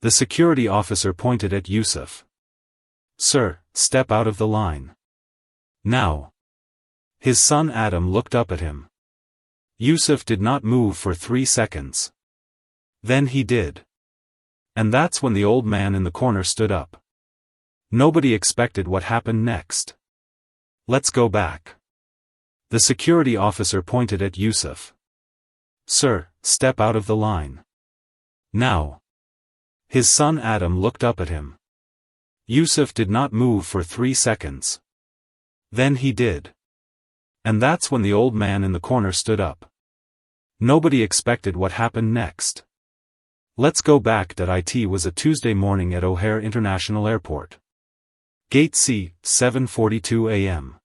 The security officer pointed at Yusuf. "Sir, step out of the line. Now." His son Adam looked up at him. Yusuf did not move for 3 seconds. Then he did. And that's when the old man in the corner stood up. Nobody expected what happened next. "Let's go back." The security officer pointed at Yusuf. "Sir, step out of the line. Now." His son Adam looked up at him. Yusuf did not move for 3 seconds. Then he did. And that's when the old man in the corner stood up. Nobody expected what happened next. "Let's go back." It was a Tuesday morning at O'Hare International Airport. Gate C, 7:42 a.m.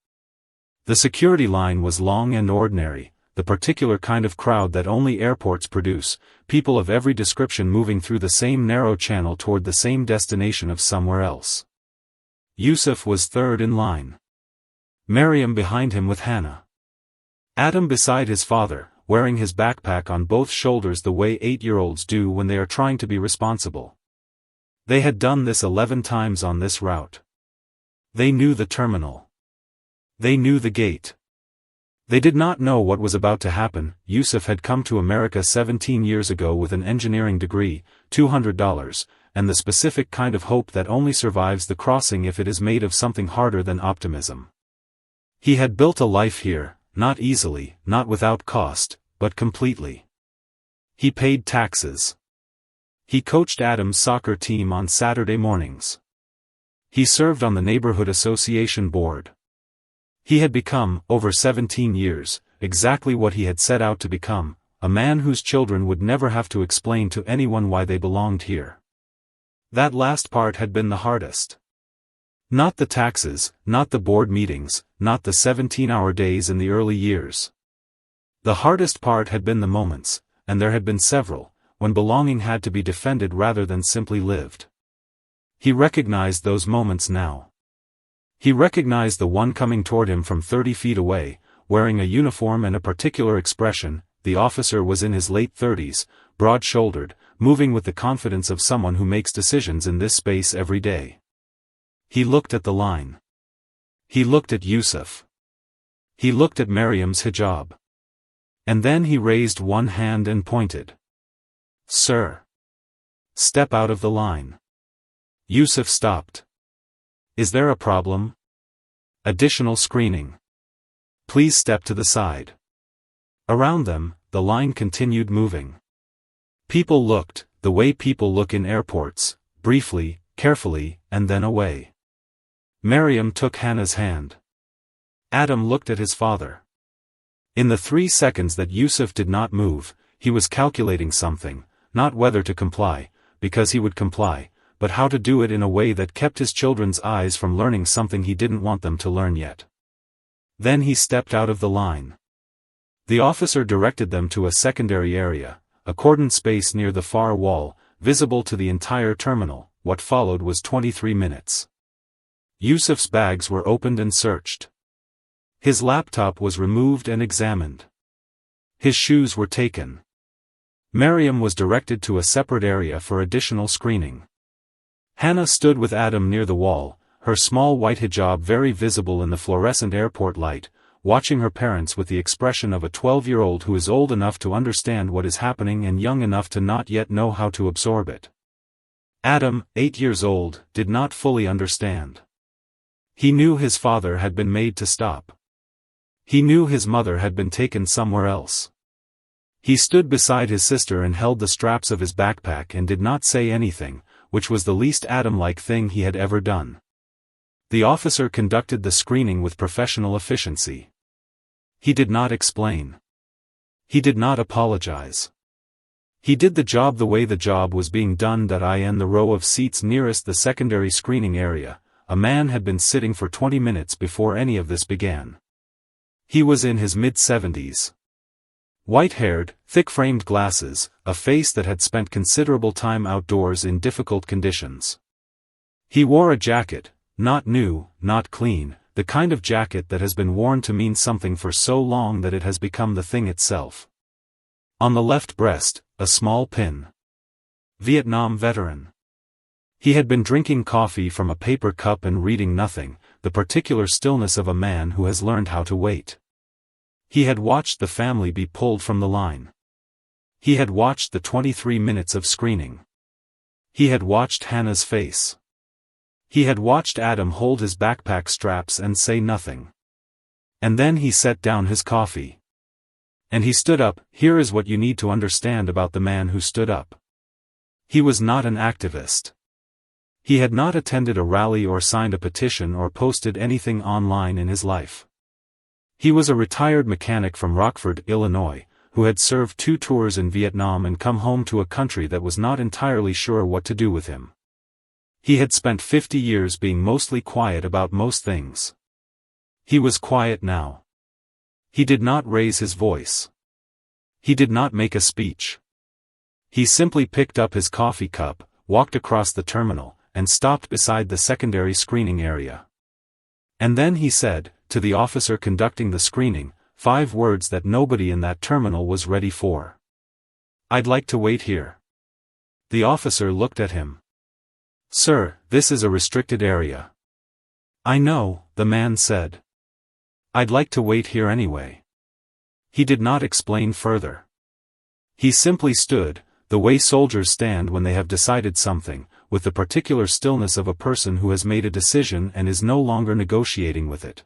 The security line was long and ordinary, the particular kind of crowd that only airports produce, people of every description moving through the same narrow channel toward the same destination of somewhere else. Yusuf was third in line. Maryam behind him with Hannah. Adam beside his father, wearing his backpack on both shoulders the way 8-year-olds do when they are trying to be responsible. They had done this 11 times on this route. They knew the terminal. They knew the gate. They did not know what was about to happen. Yusuf had come to America 17 years ago with an engineering degree, $200, and the specific kind of hope that only survives the crossing if it is made of something harder than optimism. He had built a life here, not easily, not without cost, but completely. He paid taxes. He coached Adam's soccer team on Saturday mornings. He served on the neighborhood association board. He had become, over 17 years, exactly what he had set out to become, a man whose children would never have to explain to anyone why they belonged here. That last part had been the hardest. Not the taxes, not the board meetings, not the 17-hour days in the early years. The hardest part had been the moments, and there had been several, when belonging had to be defended rather than simply lived. He recognized those moments now. He recognized the one coming toward him from 30 feet away, wearing a uniform and a particular expression. The officer was in his late 30s, broad-shouldered, moving with the confidence of someone who makes decisions in this space every day. He looked at the line. He looked at Yusuf. He looked at Maryam's hijab. And then he raised one hand and pointed. "Sir. Step out of the line." Yusuf stopped. "Is there a problem?" "Additional screening. Please step to the side." Around them, the line continued moving. People looked, the way people look in airports, briefly, carefully, and then away. Maryam took Hannah's hand. Adam looked at his father. In the 3 seconds that Yusuf did not move, he was calculating something, not whether to comply, because he would comply, but how to do it in a way that kept his children's eyes from learning something he didn't want them to learn yet. Then he stepped out of the line. The officer directed them to a secondary area, a cordoned space near the far wall, visible to the entire terminal. What followed was 23 minutes. Yusuf's bags were opened and searched. His laptop was removed and examined. His shoes were taken. Maryam was directed to a separate area for additional screening. Hannah stood with Adam near the wall, her small white hijab very visible in the fluorescent airport light, watching her parents with the expression of a 12-year-old who is old enough to understand what is happening and young enough to not yet know how to absorb it. Adam, 8 years old, did not fully understand. He knew his father had been made to stop. He knew his mother had been taken somewhere else. He stood beside his sister and held the straps of his backpack and did not say anything, which was the least Adam-like thing he had ever done. The officer conducted the screening with professional efficiency. He did not explain. He did not apologize. He did the job the way the job was being done. In the row of seats nearest the secondary screening area, a man had been sitting for 20 minutes before any of this began. He was in his mid-70s. White-haired, thick-framed glasses, a face that had spent considerable time outdoors in difficult conditions. He wore a jacket, not new, not clean, the kind of jacket that has been worn to mean something for so long that it has become the thing itself. On the left breast, a small pin. Vietnam veteran. He had been drinking coffee from a paper cup and reading nothing, the particular stillness of a man who has learned how to wait. He had watched the family be pulled from the line. He had watched the 23 minutes of screening. He had watched Hannah's face. He had watched Adam hold his backpack straps and say nothing. And then he set down his coffee. And he stood up. Here is what you need to understand about the man who stood up. He was not an activist. He had not attended a rally or signed a petition or posted anything online in his life. He was a retired mechanic from Rockford, Illinois, who had served 2 tours in Vietnam and come home to a country that was not entirely sure what to do with him. He had spent 50 years being mostly quiet about most things. He was quiet now. He did not raise his voice. He did not make a speech. He simply picked up his coffee cup, walked across the terminal, and stopped beside the secondary screening area. And then he said, to the officer conducting the screening, 5 words that nobody in that terminal was ready for. "I'd like to wait here." The officer looked at him. "Sir, this is a restricted area." "I know," the man said. "I'd like to wait here anyway." He did not explain further. He simply stood, the way soldiers stand when they have decided something, with the particular stillness of a person who has made a decision and is no longer negotiating with it.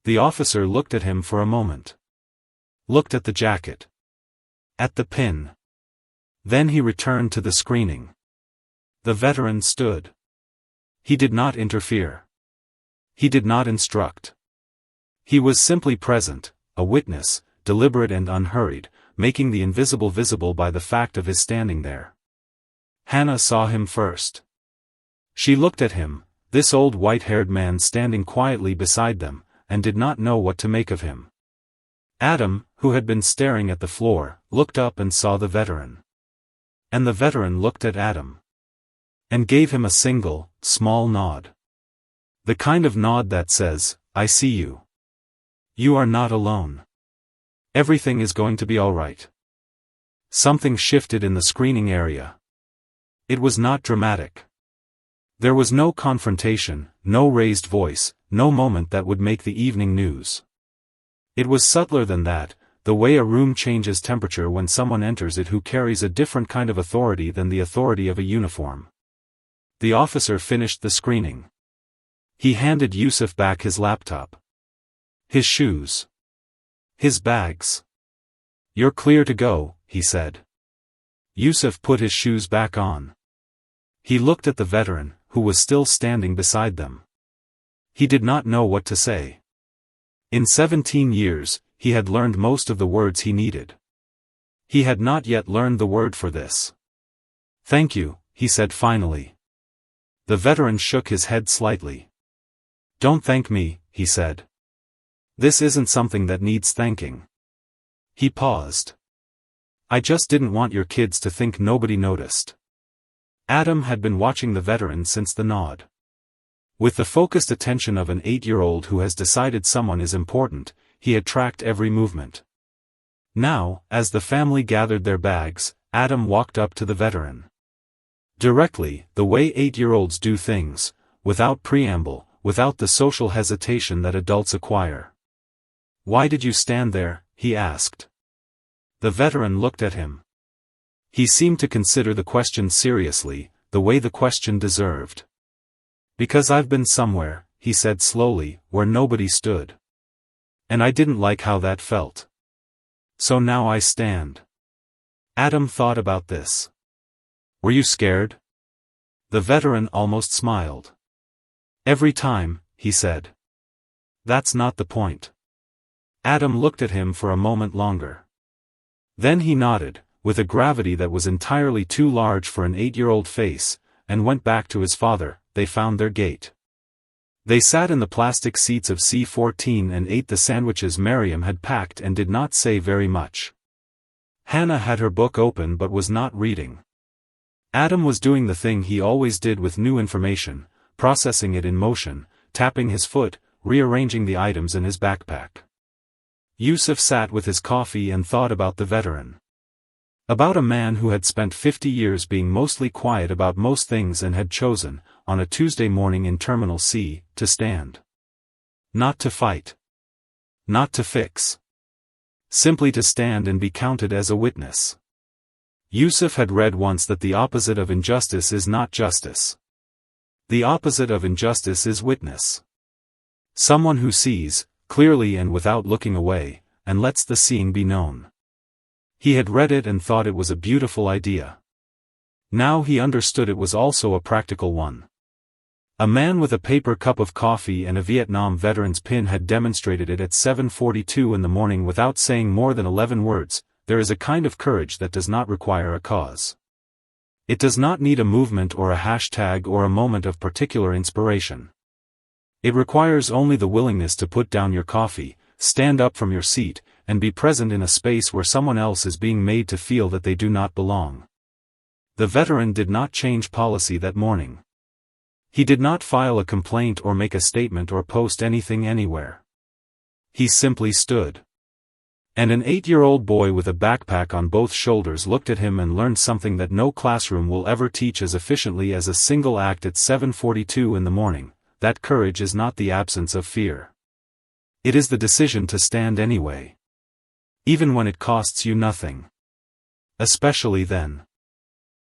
The officer looked at him for a moment. Looked at the jacket. At the pin. Then he returned to the screening. The veteran stood. He did not interfere. He did not instruct. He was simply present, a witness, deliberate and unhurried, making the invisible visible by the fact of his standing there. Hannah saw him first. She looked at him, this old white-haired man standing quietly beside them, and did not know what to make of him. Adam, who had been staring at the floor, looked up and saw the veteran. And the veteran looked at Adam. And gave him a single, small nod. The kind of nod that says, "I see you. You are not alone. Everything is going to be all right." Something shifted in the screening area. It was not dramatic. There was no confrontation, no raised voice, no moment that would make the evening news. It was subtler than that, the way a room changes temperature when someone enters it who carries a different kind of authority than the authority of a uniform. The officer finished the screening. He handed Yusuf back his laptop. His shoes. His bags. "You're clear to go," he said. Yusuf put his shoes back on. He looked at the veteran, who was still standing beside them. He did not know what to say. In 17 years, he had learned most of the words he needed. He had not yet learned the word for this. "Thank you," he said finally. The veteran shook his head slightly. "Don't thank me," he said. "This isn't something that needs thanking." He paused. "I just didn't want your kids to think nobody noticed." Adam had been watching the veteran since the nod. With the focused attention of an 8-year-old who has decided someone is important, he had tracked every movement. Now, as the family gathered their bags, Adam walked up to the veteran. Directly, the way 8-year-olds do things, without preamble, without the social hesitation that adults acquire. "Why did you stand there?" he asked. The veteran looked at him. He seemed to consider the question seriously, the way the question deserved. "Because I've been somewhere," he said slowly, "where nobody stood. And I didn't like how that felt. So now I stand." Adam thought about this. "Were you scared?" The veteran almost smiled. "Every time," he said. "That's not the point." Adam looked at him for a moment longer. Then he nodded, with a gravity that was entirely too large for an 8-year-old face, and went back to his father. They found their gate. They sat in the plastic seats of C-14 and ate the sandwiches Miriam had packed and did not say very much. Hannah had her book open but was not reading. Adam was doing the thing he always did with new information, processing it in motion, tapping his foot, rearranging the items in his backpack. Yusuf sat with his coffee and thought about the veteran. About a man who had spent 50 years being mostly quiet about most things and had chosen, on a Tuesday morning in Terminal C, to stand. Not to fight. Not to fix. Simply to stand and be counted as a witness. Yusuf had read once that the opposite of injustice is not justice. The opposite of injustice is witness. Someone who sees, clearly and without looking away, and lets the seeing be known. He had read it and thought it was a beautiful idea. Now he understood it was also a practical one. A man with a paper cup of coffee and a Vietnam veteran's pin had demonstrated it at 7:42 in the morning without saying more than 11 words. There is a kind of courage that does not require a cause. It does not need a movement or a hashtag or a moment of particular inspiration. It requires only the willingness to put down your coffee, stand up from your seat, and be present in a space where someone else is being made to feel that they do not belong. The veteran did not change policy that morning. He did not file a complaint or make a statement or post anything anywhere. He simply stood. And an 8-year-old boy with a backpack on both shoulders looked at him and learned something that no classroom will ever teach as efficiently as a single act at 7:42 in the morning, that courage is not the absence of fear. It is the decision to stand anyway. Even when it costs you nothing. Especially then.